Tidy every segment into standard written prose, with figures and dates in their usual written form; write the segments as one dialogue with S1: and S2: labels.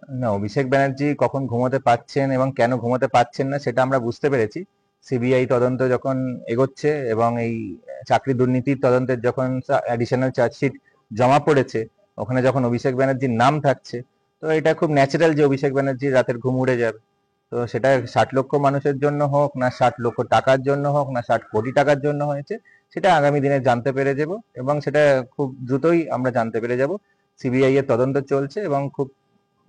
S1: না, অভিষেক ব্যানার্জি কখন ঘুমোতে পাচ্ছেন এবং কেন ঘুমোতে পাচ্ছেন না সেটা আমরা বুঝতে পেরেছি। সিবিআই তদন্ত যখন এগোচ্ছে এবং এই চাকরি দুর্নীতির তদন্তের যখন অ্যাডিশনাল চার্জশিট জমা পড়েছে, ওখানে যখন অভিষেক ব্যানার্জির নাম থাকছে, তো এটা খুব ন্যাচারাল যে অভিষেক ব্যানার্জির রাতের ঘুম উড়ে যাবে। তো সেটা 60 লক্ষ মানুষের জন্য হোক, না 60 লক্ষ টাকার জন্য হোক, না 60 কোটি টাকার জন্য হয়েছে, সেটা আগামী দিনে জানতে পেরে যাব এবং সেটা খুব দ্রুতই আমরা জানতে পেরে যাব। সিবিআই এর তদন্ত চলছে এবং খুব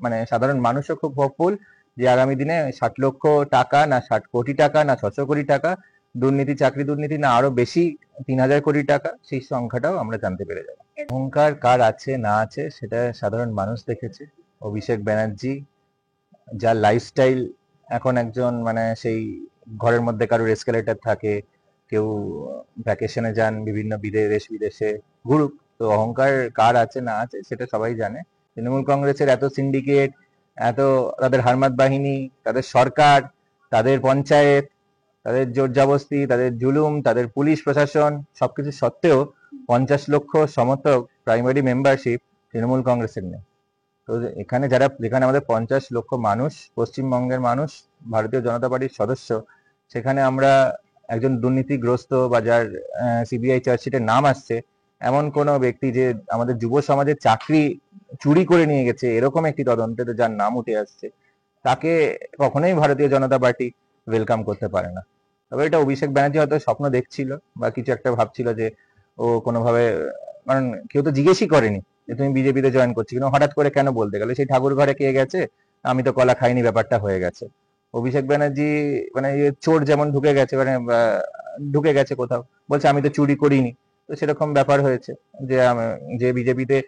S1: মানে সাধারণ মানুষও খুব হোপফুল যে আগামী দিনে 60 লক্ষ টাকা না 60 কোটি টাকা না 600 কোটি টাকা দুর্নীতি, চাকরি দুর্নীতি, না আরো বেশি 3,000 কোটি টাকা, সেই সংখ্যাটাও আমরা জানতে পেরে যাবো। অহংকার কার আছে না আছে সেটা সাধারণ মানুষ দেখেছে। অভিষেক ব্যানার্জি যার লাইফস্টাইল, এখন একজন মানে সেই ঘরের মধ্যে কারোর এসকেলেটর থাকে, কেউ ভ্যাকেশনে যান বিভিন্ন দেশ বিদেশে ঘুরুক, তো অহংকার কার আছে না আছে সেটা সবাই জানে। তৃণমূল কংগ্রেসের এত সিন্ডিকেট, এত তাদের হারমাত বাহিনী, তাদের সরকার, তাদের পঞ্চায়েত, তাদের জোর জবরদস্তি, তাদের জুলুম, তাদের পুলিশ প্রশাসন, সবকিছু সত্ত্বেও 50 লক্ষ সমর্থক প্রাইমারি মেম্বারশিপ তৃণমূল কংগ্রেসের নেই। তো এখানে যেখানে আমাদের 50 লক্ষ মানুষ, পশ্চিমবঙ্গের মানুষ ভারতীয় জনতা পার্টির সদস্য, সেখানে আমরা একজন দুর্নীতিগ্রস্ত বা যার সিবিআই চার্জশিটের নাম আসছে এমন কোন ব্যক্তি যে আমাদের যুব সমাজের চাকরি চুরি করে নিয়ে গেছে এরকম একটি তদন্তে যার নাম উঠে আসছে, তাকে কখনোই ভারতীয় জনতা পার্টি ওয়েলকাম করতে পারে না। তবে এটা অভিষেক ব্যানার্জি হয়তো স্বপ্ন দেখছিল বা কিছু একটা ভাবছিল যে ও কোনোভাবে, কারণ কেউ তো জিজ্ঞেসই করেনি যে তুমি বিজেপিতে জয়েন করছি, কিন্তু হঠাৎ করে কেন বলতে গেলে, সেই ঠাকুর ঘরে কে গেছে, আমি তো কলা খাইনি ব্যাপারটা হয়ে গেছে। অভিষেক ব্যানার্জি মানে চোর যেমন ঢুকে গেছে, মানে ঢুকে গেছে কোথাও, বলছে আমি তো চুরি করিনি। তো সেরকম ব্যাপার হয়েছে যে যে বিজেপিতে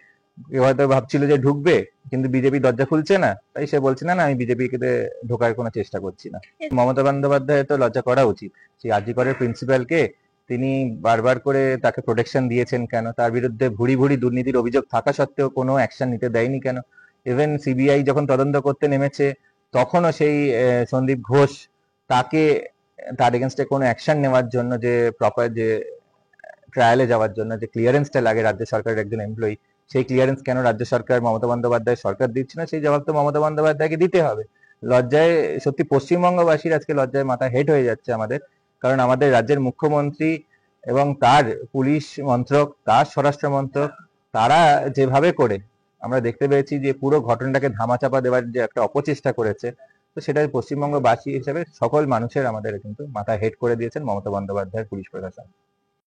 S1: কেউ হয়তো ভাবছিল যে ঢুকবে, কিন্তু বিজেপি দরজা খুলছে না, তাই সে বলছে না না আমি বিজেপিতে ঢোকার কোনো চেষ্টা করছি না। মমতা বন্দ্যোপাধ্যায় তো লজ্জা করা উচিত। সেই আর জি করের প্রিন্সিপালকে তিনি বারবার করে তাকে প্রোটেকশন দিয়েছেন কেন, তার বিরুদ্ধে ভুরি ভুরি দুর্নীতির অভিযোগ থাকা সত্ত্বেও কোনো অ্যাকশন নিতে দেয়নি কেন? ইভেন সিবিআই যখন তদন্ত করতে নেমেছে তখনও সেই সন্দীপ ঘোষ তাকে, তার এগেনস্টে কোনো অ্যাকশন নেওয়ার জন্য, যে প্রপার যে ট্রায়ালে যাওয়ার জন্য যে ক্লিয়ারেন্সটা লাগে রাজ্য সরকারের একজন এমপ্লয়ি, সেই ক্লিয়ারেন্স কেন রাজ্য সরকার, মমতা বন্দ্যোপাধ্যায় সরকার দিচ্ছে না, সেই জবাব তো মমতা বন্দ্যোপাধ্যায়কে দিতে হবে। লজ্জায় সত্যি পশ্চিমবঙ্গবাসীর আজকে লজ্জায় মাথা হেট হয়ে যাচ্ছে আমাদের, কারণ আমাদের রাজ্যের মুখ্যমন্ত্রী এবং তার পুলিশ মন্ত্রক, তার স্বরাষ্ট্র মন্ত্রক, তারা যেভাবে করে আমরা দেখতে পেয়েছি যে পুরো ঘটনাটাকে ধামাচাপা দেওয়ার যে একটা অপচেষ্টা করেছে, তো সেটা পশ্চিমবঙ্গবাসী হিসেবে সকল মানুষের আমাদের কিন্তু মাথা হেট করে দিয়েছেন মমতা বন্দ্যোপাধ্যায়ের পুলিশ প্রশাসন।